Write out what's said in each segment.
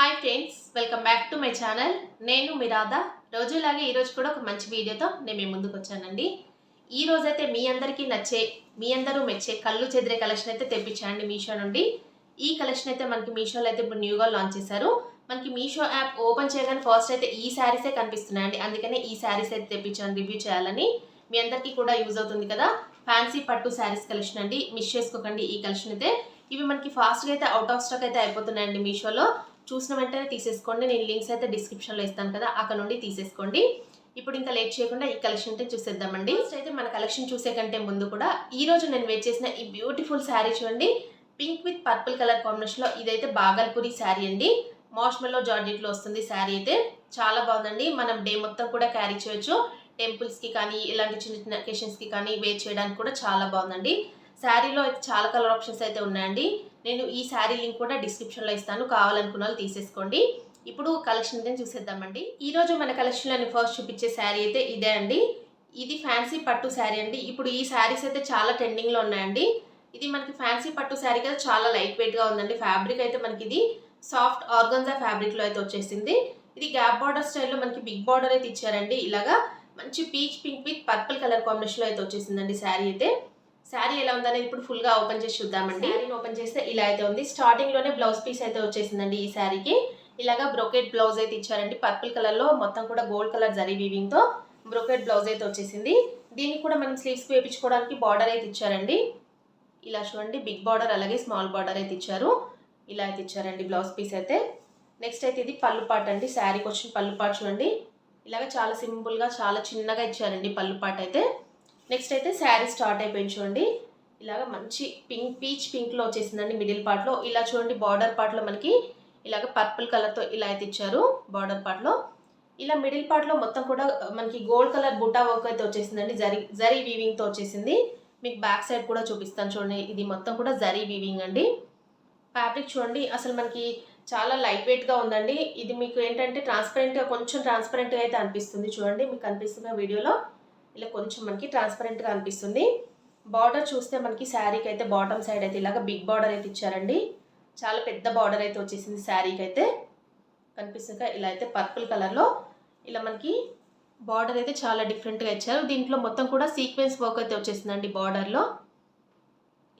Hi friends, welcome back to my channel. నేను మీ రాధా. రోజులాగే ఈరోజు కూడా ఒక మంచి వీడియోతో నేను మీ ముందుకు వచ్చానండి. ఈ రోజైతే మీ అందరికీ నచ్చే, మీ అందరూ మెచ్చే కళ్ళు చెదిరే కలెక్షన్ అయితే తెప్పించానండి మీషో నుండి. ఈ కలెక్షన్ అయితే మనకి మీషోలో అయితే ఇప్పుడు న్యూగా లాంచ్ చేశారు. మనకి మీషో యాప్ ఓపెన్ చేయగానే ఫస్ట్ అయితే ఈ శారీసే కనిపిస్తున్నాయండి. అందుకనే ఈ శారీస్ అయితే తెప్పించాను రివ్యూ చేయాలని. మీ అందరికీ కూడా యూజ్ అవుతుంది కదా. ఫ్యాన్సీ పట్టు శారీస్ కలెక్షన్ అండి, మిస్ చేసుకోకండి ఈ కలెక్షన్ అయితే. ఇవి మనకి ఫాస్ట్గా అయితే అవుట్ ఆఫ్ స్టాక్ అయితే అయిపోతున్నాయండి మీషోలో. చూసిన వెంటనే తీసేసుకోండి. నేను లింక్స్ అయితే డిస్క్రిప్షన్లో ఇస్తాను కదా, అక్కడ నుండి తీసేసుకోండి. ఇప్పుడు ఇంకా లేట్ చేయకుండా ఈ కలెక్షన్ అయితే చూసేద్దామండి. ఫస్ట్ అయితే మన కలెక్షన్ చూసే కంటే ముందు కూడా ఈ రోజు నేను వేర్ చేసిన ఈ బ్యూటిఫుల్ శారీ చూడండి. పింక్ విత్ పర్పుల్ కలర్ కాంబినేషన్లో ఇదైతే బాగల్పూరి శారీ అండి. మార్ష్మెల్లో జార్జెట్లో వస్తుంది శారీ అయితే. చాలా బాగుందండి. మనం డే మొత్తం కూడా క్యారీ చేయొచ్చు. టెంపుల్స్కి కానీ ఇలాంటి చిన్న చిన్న అకేషన్స్కి కానీ వేర్ చేయడానికి కూడా చాలా బాగుందండి. శారీలో అయితే చాలా కలర్ ఆప్షన్స్ అయితే ఉన్నాయండి. నేను ఈ శారీ లింక్ కూడా డిస్క్రిప్షన్లో ఇస్తాను, కావాలనుకున్న వాళ్ళు తీసేసుకోండి. ఇప్పుడు కలెక్షన్ అయితే చూసేద్దామండి. ఈరోజు మన కలెక్షన్లో ఫస్ట్ చూపించే శారీ అయితే ఇదే అండి. ఇది ఫ్యాన్సీ పట్టు శారీ అండి. ఇప్పుడు ఈ శారీస్ అయితే చాలా ట్రెండింగ్లో ఉన్నాయండి. ఇది మనకి ఫ్యాన్సీ పట్టు శారీ కదా, చాలా లైట్ వెయిట్గా ఉందండి. ఫ్యాబ్రిక్ అయితే మనకి ఇది సాఫ్ట్ ఆర్గన్జా ఫ్యాబ్రిక్లో అయితే వచ్చేసింది. ఇది గ్యాప్ బార్డర్ స్టైల్లో మనకి బిగ్ బార్డర్ అయితే ఇచ్చారండి. ఇలాగా మంచి peach pink with purple colour కాంబినేషన్లో అయితే వచ్చేసిందండి శారీ అయితే. శారీ ఎలా ఉందనేది ఇప్పుడు ఫుల్గా ఓపెన్ చేసి చూద్దామండి. శారీని ఓపెన్ చేస్తే ఇలా అయితే ఉంది. స్టార్టింగ్లోనే బ్లౌజ్ పీస్ అయితే వచ్చేసిందండి ఈ శారీకి. ఇలాగా బ్రోకెట్ బ్లౌజ్ అయితే ఇచ్చారండి. పర్పుల్ కలర్లో మొత్తం కూడా గోల్డ్ కలర్ జరీ వీవింగ్తో బ్రోకెట్ బ్లౌజ్ అయితే వచ్చేసింది. దీనికి కూడా మనం స్లీవ్స్ వేయించుకోవడానికి బార్డర్ అయితే ఇచ్చారండి. ఇలా చూడండి, బిగ్ బార్డర్ అలాగే స్మాల్ బార్డర్ అయితే ఇచ్చారు. ఇలా అయితే ఇచ్చారండి బ్లౌజ్ పీస్ అయితే. నెక్స్ట్ అయితే ఇది పళ్ళు పాట అండి. శారీకి వచ్చిన పళ్ళు పాట చూడండి. ఇలాగ చాలా సింపుల్గా చాలా చిన్నగా ఇచ్చారండి పళ్ళు పాట అయితే. నెక్స్ట్ అయితే శారీ స్టార్ట్ అయిపోయింది చూడండి. ఇలాగ మంచి పీచ్ పింక్లో వచ్చేసిందండి మిడిల్ పార్ట్లో. ఇలా చూడండి, బార్డర్ పార్ట్లో మనకి ఇలాగ పర్పుల్ కలర్తో ఇలా అయితే ఇచ్చారు బార్డర్ పార్ట్లో. ఇలా మిడిల్ పార్ట్లో మొత్తం కూడా మనకి గోల్డ్ కలర్ బుటా వర్క్ అయితే వచ్చేసిందండి. జరీ వీవింగ్తో వచ్చేసింది. మీకు బ్యాక్ సైడ్ కూడా చూపిస్తాను చూడండి. ఇది మొత్తం కూడా జరీ వీవింగ్ అండి. ఫ్యాబ్రిక్ చూడండి, అసలు మనకి చాలా లైట్ వెయిట్గా ఉందండి. ఇది మీకు ఏంటంటే ట్రాన్స్పరెంట్గా, కొంచెం ట్రాన్స్పరెంట్గా అయితే అనిపిస్తుంది చూడండి. మీకు కనిపిస్తున్న వీడియోలో ఇలా కొంచెం మనకి ట్రాన్స్పరెంట్గా అనిపిస్తుంది. బార్డర్ చూస్తే మనకి శారీకి అయితే బాటమ్ సైడ్ అయితే ఇలాగ బిగ్ బార్డర్ అయితే ఇచ్చారండి. చాలా పెద్ద బార్డర్ అయితే వచ్చేసింది శారీకి అయితే. కనిపిస్తుంది ఇలా అయితే పర్పుల్ కలర్లో ఇలా మనకి బార్డర్ అయితే చాలా డిఫరెంట్గా ఇచ్చారు. దీంట్లో మొత్తం కూడా సీక్వెన్స్ వర్క్ అయితే వచ్చేసిందండి బార్డర్లో.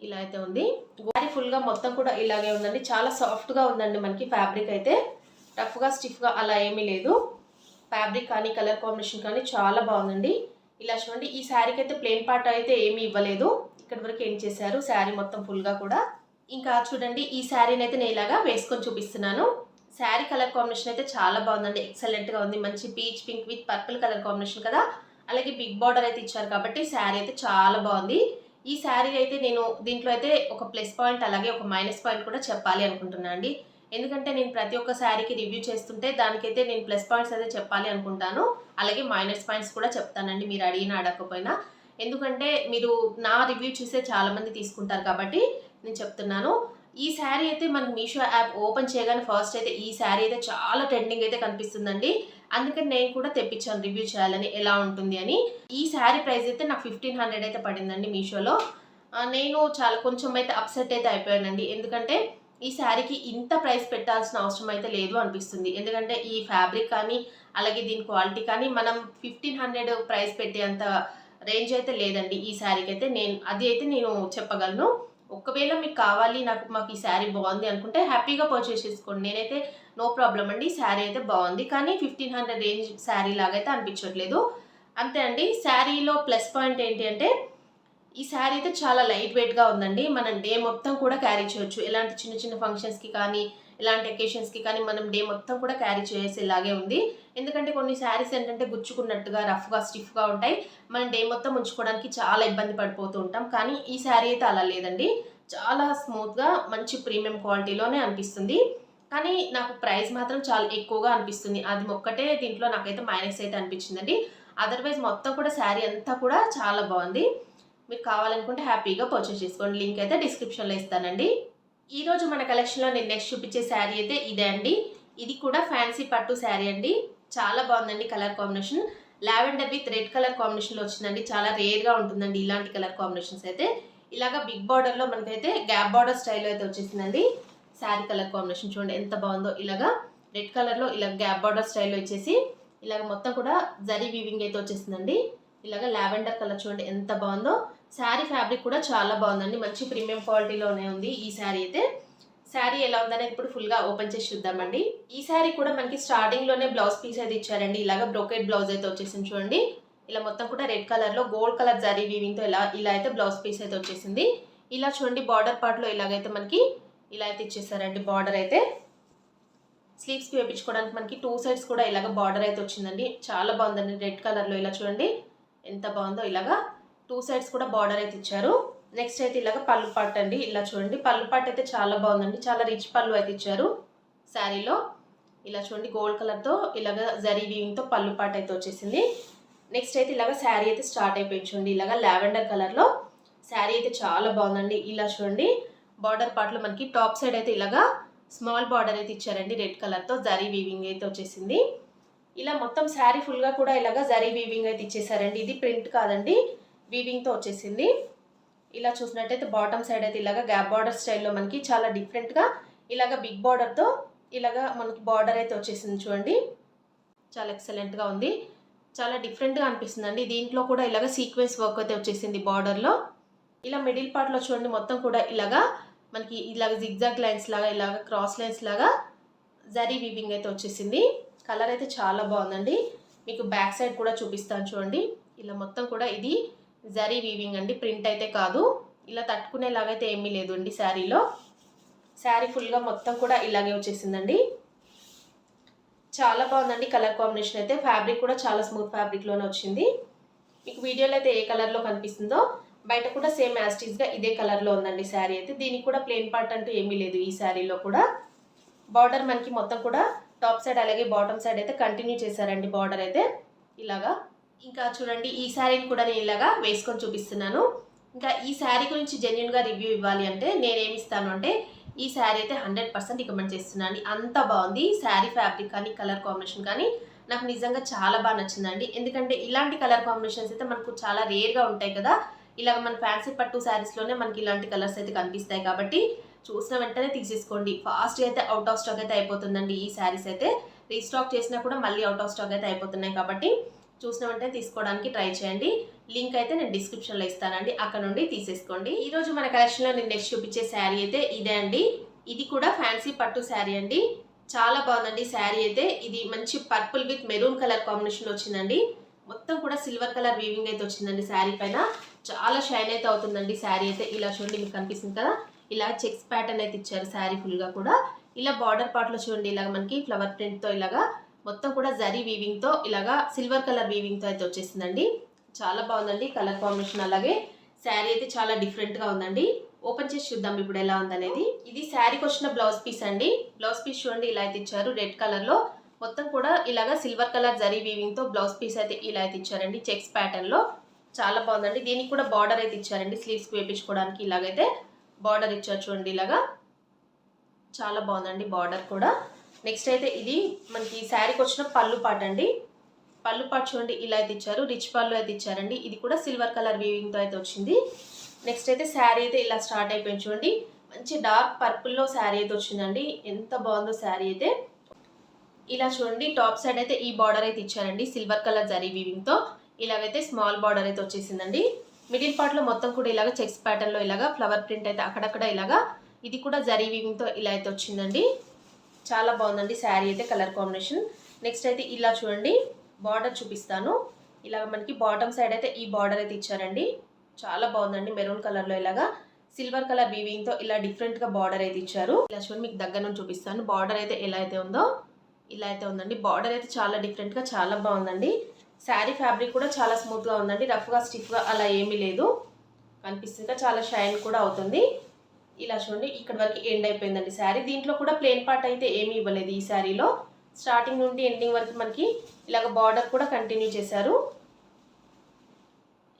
ఇలా అయితే ఉంది. శారీ ఫుల్గా మొత్తం కూడా ఇలాగే ఉందండి. చాలా సాఫ్ట్గా ఉందండి మనకి ఫ్యాబ్రిక్ అయితే. రఫ్గా స్టిఫ్గా అలా ఏమీ లేదు. ఫ్యాబ్రిక్ కానీ కలర్ కాంబినేషన్ కానీ చాలా బాగుందండి. ఇలా చూడండి, ఈ శారీకి అయితే ప్లెయిన్ పార్ట్ అయితే ఏమీ ఇవ్వలేదు. ఇక్కడ వరకు ఏం చేశారు శారీ మొత్తం ఫుల్గా కూడా. ఇంకా చూడండి, ఈ శారీని అయితే నేను ఇలాగా వేసుకొని చూపిస్తున్నాను. శారీ కలర్ కాంబినేషన్ అయితే చాలా బాగుందండి. ఎక్సలెంట్గా ఉంది. మంచి peach pink with purple colour combination కదా, అలాగే బిగ్ బార్డర్ అయితే ఇచ్చారు కాబట్టి శారీ అయితే చాలా బాగుంది. ఈ శారీ అయితే నేను దీంట్లో అయితే ఒక ప్లస్ పాయింట్ అలాగే ఒక మైనస్ పాయింట్ కూడా చెప్పాలి అనుకుంటున్నాను అండి. ఎందుకంటే నేను ప్రతి ఒక్క శారీకి రివ్యూ చేస్తుంటే దానికైతే నేను ప్లస్ పాయింట్స్ అయితే చెప్పాలి అనుకుంటాను, అలాగే మైనస్ పాయింట్స్ కూడా చెప్తానండి మీరు అడిగినా అడగకపోయినా. ఎందుకంటే మీరు నా రివ్యూ చూసే చాలామంది తీసుకుంటారు కాబట్టి నేను చెప్తున్నాను. ఈ శారీ అయితే మనకి మీషో యాప్ ఓపెన్ చేయగానే ఫస్ట్ అయితే ఈ శారీ అయితే చాలా ట్రెండింగ్ అయితే కనిపిస్తుందండి. అందుకని నేను కూడా తెప్పించాను రివ్యూ చేయాలని, ఎలా ఉంటుంది అని. ఈ శారీ ప్రైస్ అయితే నాకు 1500 అయితే పడిందండి మీషోలో. నేను చాలా కొంచెం అయితే అప్సెట్ అయితే అయిపోయానండి. ఎందుకంటే ఈ శారీకి ఇంత ప్రైస్ పెట్టాల్సిన అవసరం అయితే లేదు అనిపిస్తుంది. ఎందుకంటే ఈ ఫ్యాబ్రిక్ కానీ అలాగే దీని క్వాలిటీ కానీ మనం 1500 ప్రైస్ పెట్టేంత రేంజ్ అయితే లేదండి ఈ శారీకి అయితే. నేను చెప్పగలను. ఒకవేళ మీకు కావాలి, మాకు ఈ శారీ బాగుంది అనుకుంటే హ్యాపీగా పర్చేస్ చేసుకోండి. నేనైతే నో ప్రాబ్లం అండి. శారీ అయితే బాగుంది, కానీ 1500 రేంజ్ శారీ లాగా అయితే అనిపించట్లేదు. అంతే అండి. శారీలో ప్లస్ పాయింట్ ఏంటి అంటే ఈ శారీ అయితే చాలా లైట్ వెయిట్గా ఉందండి. మనం డే మొత్తం కూడా క్యారీ చేయొచ్చు. ఎలాంటి చిన్న చిన్న ఫంక్షన్స్కి కానీ ఇలాంటి అకేషన్స్కి కానీ మనం డే మొత్తం కూడా క్యారీ చేసేలాగే ఉంది. ఎందుకంటే కొన్ని శారీస్ ఏంటంటే గుచ్చుకున్నట్టుగా రఫ్గా స్టిఫ్గా ఉంటాయి. మనం డే మొత్తం ఉంచుకోవడానికి చాలా ఇబ్బంది పడిపోతూ ఉంటాం. కానీ ఈ శారీ అయితే అలా లేదండి. చాలా స్మూత్గా మంచి ప్రీమియం క్వాలిటీలోనే అనిపిస్తుంది. కానీ నాకు ప్రైస్ మాత్రం చాలా ఎక్కువగా అనిపిస్తుంది. అది ఒక్కటే దీంట్లో నాకైతే మైనస్ అయితే అనిపించిందండి. అదర్వైజ్ మొత్తం కూడా శారీ అంతా కూడా చాలా బాగుంది. మీరు కావాలనుకుంటే హ్యాపీగా పర్చేస్ చేసుకోండి. లింక్ అయితే డిస్క్రిప్షన్లో ఇస్తానండి. ఈరోజు మన కలెక్షన్లో నేను నెక్స్ట్ చూపించే శారీ అయితే ఇదే అండి. ఇది కూడా ఫ్యాన్సీ పట్టు శారీ అండి. చాలా బాగుందండి colour combination. Lavender with red colour కాంబినేషన్లో వచ్చిందండి. చాలా రేర్గా ఉంటుందండి ఇలాంటి కలర్ కాంబినేషన్స్ అయితే. ఇలాగా బిగ్ బార్డర్లో మనకైతే గ్యాప్ బార్డర్ స్టైల్లో అయితే వచ్చేసిందండి. శారీ కలర్ కాంబినేషన్ చూడండి ఎంత బాగుందో. ఇలాగా రెడ్ కలర్లో ఇలా గ్యాప్ బార్డర్ స్టైల్లో ఇచ్చేసి ఇలాగ మొత్తం కూడా జరీ వీవింగ్ అయితే వచ్చేసిందండి. ఇలాగ లావెండర్ కలర్ చూడండి ఎంత బాగుందో. శారీ ఫ్యాబ్రిక్ కూడా చాలా బాగుందండి, మంచి ప్రీమియం క్వాలిటీలోనే ఉంది ఈ శారీ అయితే. శారీ ఎలా ఉందనేది ఇప్పుడు ఫుల్గా ఓపెన్ చేసి చూద్దామండి. ఈ శారీ కూడా మనకి స్టార్టింగ్లోనే బ్లౌజ్ పీస్ అయితే ఇచ్చారండి. ఇలాగ బ్రోకెట్ బ్లౌజ్ అయితే వచ్చేసింది చూడండి. ఇలా మొత్తం కూడా రెడ్ కలర్లో గోల్డ్ కలర్ జరీ వీవింగ్తో ఇలా అయితే బ్లౌజ్ పీస్ అయితే వచ్చేసింది. ఇలా చూడండి బార్డర్ పార్ట్లో ఇలాగైతే మనకి ఇలా అయితే ఇచ్చేసారండి బార్డర్ అయితే. స్లీవ్స్కి వేయించుకోవడానికి మనకి 2 సైడ్స్ కూడా ఇలాగ బార్డర్ అయితే వచ్చిందండి. చాలా బాగుందండి రెడ్ కలర్లో. ఇలా చూడండి ఎంత బాగుందో. ఇలాగా 2 సైడ్స్ కూడా బార్డర్ అయితే ఇచ్చారు. నెక్స్ట్ అయితే ఇలాగ పళ్ళు పాట్ అండి. ఇలా చూడండి పళ్ళు పాట్ అయితే చాలా బాగుందండి, చాలా రిచ్ పళ్ళు అయితే ఇచ్చారు శారీలో. ఇలా చూడండి గోల్డ్ కలర్తో ఇలాగ జరీ వీవింగ్తో పళ్ళు పాట్ అయితే వచ్చేసింది. నెక్స్ట్ అయితే ఇలాగ శారీ అయితే స్టార్ట్ అయిపోయింది చూడండి. ఇలాగ లావెండర్ కలర్లో శారీ అయితే చాలా బాగుందండి. ఇలా చూడండి బార్డర్ పార్ట్లో మనకి టాప్ సైడ్ అయితే ఇలాగా స్మాల్ బార్డర్ అయితే ఇచ్చారండి రెడ్ కలర్తో జరీ వీవింగ్ అయితే వచ్చేసింది. ఇలా మొత్తం శారీ ఫుల్గా కూడా ఇలాగ జరీ వీవింగ్ అయితే ఇచ్చేసారండి. ఇది ప్రింట్ కాదండి, వీవింగ్తో వచ్చేసింది. ఇలా చూసినట్టయితే బాటమ్ సైడ్ అయితే ఇలాగ గ్యాప్ బార్డర్ స్టైల్లో మనకి చాలా డిఫరెంట్గా ఇలాగ బిగ్ బార్డర్తో ఇలాగ మనకి బార్డర్ అయితే వచ్చేసింది చూడండి. చాలా ఎక్సలెంట్గా ఉంది, చాలా డిఫరెంట్గా అనిపిస్తుందండి. దీంట్లో కూడా ఇలాగ సీక్వెన్స్ వర్క్ అయితే వచ్చేసింది బార్డర్లో. ఇలా మిడిల్ పార్ట్లో చూడండి మొత్తం కూడా ఇలాగా మనకి ఇలాగ జిగ్జాగ్ లైన్స్ లాగా ఇలాగ క్రాస్ లైన్స్ లాగా జరీ వీవింగ్ అయితే వచ్చేసింది. కలర్ అయితే చాలా బాగుందండి. మీకు బ్యాక్ సైడ్ కూడా చూపిస్తాను చూడండి. ఇలా మొత్తం కూడా ఇది జరీ వీవింగ్ అండి, ప్రింట్ అయితే కాదు. ఇలా తట్టుకునేలాగైతే ఏమీ లేదు అండి శారీలో. శారీ ఫుల్గా మొత్తం కూడా ఇలాగే వచ్చేసిందండి. చాలా బాగుందండి కలర్ కాంబినేషన్ అయితే. ఫ్యాబ్రిక్ కూడా చాలా స్మూత్ ఫ్యాబ్రిక్లోనే వచ్చింది. మీకు వీడియోలో అయితే ఏ కలర్లో కనిపిస్తుందో బయట కూడా సేమ్ యాస్టీస్గా ఇదే కలర్లో ఉందండి శారీ అయితే. దీనికి కూడా ప్లెయిన్ పార్ట్ అంటూ ఏమీ లేదు ఈ శారీలో కూడా. బార్డర్ మనకి మొత్తం కూడా టాప్ సైడ్ అలాగే బాటమ్ సైడ్ అయితే కంటిన్యూ చేశారండి బార్డర్ అయితే ఇలాగా. ఇంకా చూడండి ఈ శారీని కూడా నేను ఇలాగా వేసుకొని చూపిస్తున్నాను. ఇంకా ఈ శారీ గురించి జెన్యున్గా రివ్యూ ఇవ్వాలి అంటే నేనేమి ఇస్తాను అంటే ఈ శారీ అయితే 100% రికమెండ్ చేస్తున్నాను. అంత బాగుంది శారీ ఫ్యాబ్రిక్ కానీ కలర్ కాంబినేషన్ కానీ నాకు నిజంగా చాలా బాగా నచ్చిందండి. ఎందుకంటే ఇలాంటి కలర్ కాంబినేషన్స్ అయితే మనకు చాలా రేర్గా ఉంటాయి కదా. ఇలాగ మన ఫ్యాన్సీ పట్టు శారీస్లోనే మనకి ఇలాంటి కలర్స్ అయితే కనిపిస్తాయి కాబట్టి చూసిన వెంటనే తీసేసుకోండి. ఫాస్ట్గా అయితే అవుట్ ఆఫ్ స్టాక్ అయితే అయిపోతుందండి ఈ శారీస్ అయితే. రీస్టాక్ చేసినా కూడా మళ్ళీ అవుట్ ఆఫ్ స్టాక్ అయితే అయిపోతున్నాయి కాబట్టి చూసిన వెంటనే తీసుకోవడానికి ట్రై చేయండి. లింక్ అయితే నేను డిస్క్రిప్షన్లో ఇస్తానండి, అక్కడ నుండి తీసేసుకోండి. ఈరోజు మన కలెక్షన్లో నేను నెక్స్ట్ చూపించే శారీ అయితే ఇదే అండి. ఇది కూడా ఫ్యాన్సీ పట్టు శారీ అండి. చాలా బాగుందండి శారీ అయితే. ఇది మంచి purple with maroon colour combination వచ్చిందండి. మొత్తం కూడా సిల్వర్ కలర్ వీవింగ్ అయితే వచ్చిందండి శారీ పైన. చాలా షైన్ అయితే అవుతుందండి శారీ అయితే. ఇలా చూడండి మీకు కనిపిస్తుంది కదా, ఇలా చెక్స్ ప్యాటర్న్ అయితే ఇచ్చారు శారీ ఫుల్గా కూడా. ఇలా బార్డర్ పార్ట్లో చూడండి ఇలాగ మనకి ఫ్లవర్ ప్రింట్తో ఇలాగా మొత్తం కూడా జరీ వీవింగ్తో ఇలాగా సిల్వర్ కలర్ వీవింగ్తో అయితే వచ్చేసిందండి. చాలా బాగుందండి కలర్ కాంబినేషన్. అలాగే శారీ అయితే చాలా డిఫరెంట్గా ఉందండి. ఓపెన్ చేసి చూద్దాం ఇప్పుడు ఎలా ఉందనేది. ఇది శారీకి వచ్చిన బ్లౌజ్ పీస్ అండి. బ్లౌజ్ పీస్ చూడండి ఇలా అయితే ఇచ్చారు రెడ్ కలర్లో. మొత్తం కూడా ఇలాగా సిల్వర్ కలర్ జరీ వీవింగ్తో బ్లౌజ్ పీస్ అయితే ఇలా అయితే ఇచ్చారండి చెక్స్ ప్యాటర్న్లో. చాలా బాగుందండి. దీనికి కూడా బార్డర్ అయితే ఇచ్చారండి, స్లీవ్స్కి వేయించుకోవడానికి ఇలాగైతే బార్డర్ ఇచ్చారు చూడండి ఇలాగా. చాలా బాగుందండి బార్డర్ కూడా. నెక్స్ట్ అయితే ఇది మనకి శారీకి వచ్చిన పళ్ళు పాట్ అండి. పళ్ళు పాట్ చూడండి ఇలా అయితే ఇచ్చారు, రిచ్ పళ్ళు అయితే ఇచ్చారండి. ఇది కూడా సిల్వర్ కలర్ వీవింగ్తో అయితే వచ్చింది. నెక్స్ట్ అయితే శారీ అయితే ఇలా స్టార్ట్ అయిపోయింది చూడండి. మంచి డార్క్ పర్పుల్లో శారీ అయితే వచ్చిందండి. ఎంత బాగుందో శారీ అయితే. ఇలా చూడండి టాప్ సైడ్ అయితే ఈ బార్డర్ అయితే ఇచ్చారండి సిల్వర్ కలర్ జరీ వీవింగ్తో. ఇలాగైతే స్మాల్ బార్డర్ అయితే వచ్చేసిందండి. మిడిల్ పార్ట్లో మొత్తం కూడా ఇలాగ చెక్స్ ప్యాటర్న్లో ఇలాగా ఫ్లవర్ ప్రింట్ అయితే అక్కడక్కడ ఇలాగా. ఇది కూడా జరీ వీవింగ్తో ఇలా అయితే వచ్చిందండి. చాలా బాగుందండి శారీ అయితే కలర్ కాంబినేషన్. నెక్స్ట్ అయితే ఇలా చూడండి బార్డర్ చూపిస్తాను. ఇలాగ మనకి బాటమ్ సైడ్ అయితే ఈ బార్డర్ అయితే ఇచ్చారండి. చాలా బాగుందండి మెరూన్ కలర్లో ఇలాగా సిల్వర్ కలర్ వీవింగ్తో ఇలా డిఫరెంట్గా బార్డర్ అయితే ఇచ్చారు. ఇలా చూడండి మీకు దగ్గర నుంచి చూపిస్తాను. బార్డర్ అయితే ఎలా అయితే ఉందో ఇలా అయితే ఉందండి. బార్డర్ అయితే చాలా డిఫరెంట్గా చాలా బాగుందండి. శారీ ఫ్యాబ్రిక్ కూడా చాలా స్మూత్గా ఉందండి, రఫ్గా స్టిఫ్గా అలా ఏమీ లేదు. కనిపిస్తుంది చాలా షైన్ కూడా అవుతుంది. ఇలా చూడండి ఇక్కడ వరకు ఎండ్ అయిపోయిందండి శారీ. దీంట్లో కూడా ప్లెయిన్ పార్ట్ అయితే ఏమీ ఇవ్వలేదు ఈ శారీలో. స్టార్టింగ్ నుండి ఎండింగ్ వరకు మనకి ఇలాగ బార్డర్ కూడా కంటిన్యూ చేశారు.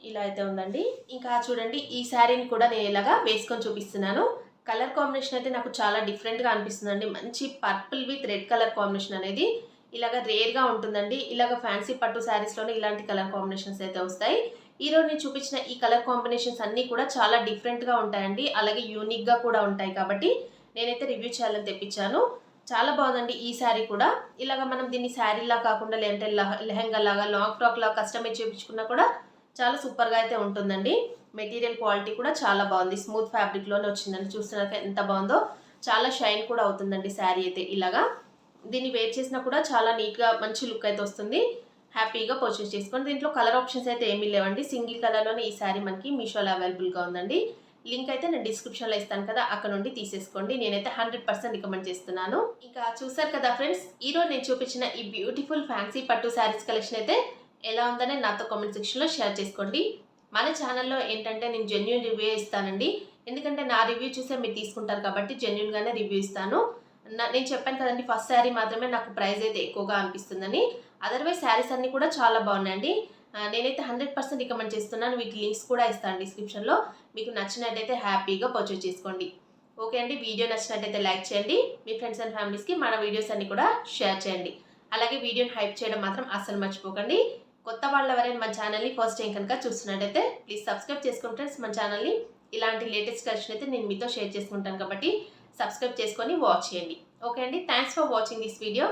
ఇలా అయితే ఉందండి. ఇంకా చూడండి ఈ శారీని కూడా నేను ఇలాగా వేసుకొని చూపిస్తున్నాను. కలర్ కాంబినేషన్ అయితే నాకు చాలా డిఫరెంట్గా అనిపిస్తుందండి. మంచి purple with red colour combination అనేది ఇలాగ రేర్గా ఉంటుందండి. ఇలాగ ఫ్యాన్సీ పట్టు శారీస్లోనే ఇలాంటి కలర్ కాంబినేషన్స్ అయితే వస్తాయి. ఈరోజు నేను చూపించిన ఈ కలర్ కాంబినేషన్స్ అన్నీ కూడా చాలా డిఫరెంట్గా ఉంటాయండి. అలాగే యూనిక్గా కూడా ఉంటాయి కాబట్టి నేనైతే రివ్యూ చేయాలని తెప్పించాను. చాలా బాగుందండి ఈ శారీ కూడా. ఇలాగ మనం దీన్ని శారీలా కాకుండా లేదంటే లెహంగా లాగా లాంగ్ ఫ్రాక్ లాగా కస్టమైజ్ చేయించుకున్నా కూడా చాలా సూపర్గా అయితే ఉంటుందండి. మెటీరియల్ క్వాలిటీ కూడా చాలా బాగుంది. స్మూత్ ఫ్యాబ్రిక్లోనే వచ్చిందండి. చూస్తున్నారు ఎంత బాగుందో. చాలా షైన్ కూడా అవుతుందండి శారీ అయితే. ఇలాగా దీన్ని వేర్ చేసినా కూడా చాలా నీట్గా మంచి లుక్ అయితే వస్తుంది. హ్యాపీగా పర్చేస్ చేసుకోండి. దీంట్లో కలర్ ఆప్షన్స్ అయితే ఏమీ లేవండి. సింగిల్ కలర్లోనే ఈ శారీ మనకి మీషోలో అవైలబుల్గా ఉందండి. లింక్ అయితే నేను డిస్క్రిప్షన్లో ఇస్తాను కదా, అక్కడ నుండి తీసేసుకోండి. నేనైతే 100% రికమెండ్ చేస్తున్నాను. ఇంకా చూసారు కదా ఫ్రెండ్స్, ఈరోజు నేను చూపించిన ఈ బ్యూటిఫుల్ ఫ్యాన్సీ పట్టు శారీస్ కలెక్షన్ అయితే ఎలా ఉందని నాతో కామెంట్ సెక్షన్లో షేర్ చేసుకోండి. మన ఛానల్లో ఏంటంటే నేను జెన్యూన్ రివ్యూ ఇస్తానండి. ఎందుకంటే నా రివ్యూ చూసే మీరు తీసుకుంటారు కాబట్టి జెన్యూన్గానే రివ్యూ ఇస్తాను. నేను చెప్పాను కదండి, ఫస్ట్ శారీ మాత్రమే నాకు ప్రైస్ అయితే ఎక్కువగా అనిపిస్తుందని. అదర్వైజ్ శారీస్ అన్నీ కూడా చాలా బాగున్నాయండి. నేనైతే 100% రికమెండ్ చేస్తున్నాను. వీటి లింక్స్ కూడా ఇస్తాను డిస్క్రిప్షన్లో. మీకు నచ్చినట్టయితే హ్యాపీగా పర్చేస్ చేసుకోండి. ఓకే అండి, వీడియో నచ్చినట్టయితే లైక్ చేయండి. మీ ఫ్రెండ్స్ అండ్ ఫ్యామిలీస్కి మన వీడియోస్ అన్ని కూడా షేర్ చేయండి. అలాగే వీడియోని హైప్ చేయడం మాత్రం అస్సలు మర్చిపోకండి. కొత్త వాళ్ళు ఎవరైనా మన ఛానల్ని ఫస్ట్ టైం కనుక చూస్తున్నట్టయితే ప్లీజ్ సబ్స్క్రైబ్ చేసుకోండి ఫ్రెండ్స్. మన ఛానల్ని ఇలాంటి లేటెస్ట్ కలెక్షన్ అయితే నేను మీతో షేర్ చేసుకుంటాను కాబట్టి సబ్స్క్రైబ్ చేసుకొని వాచ్ చేయండి. ఓకే అండి, thanks for watching this video.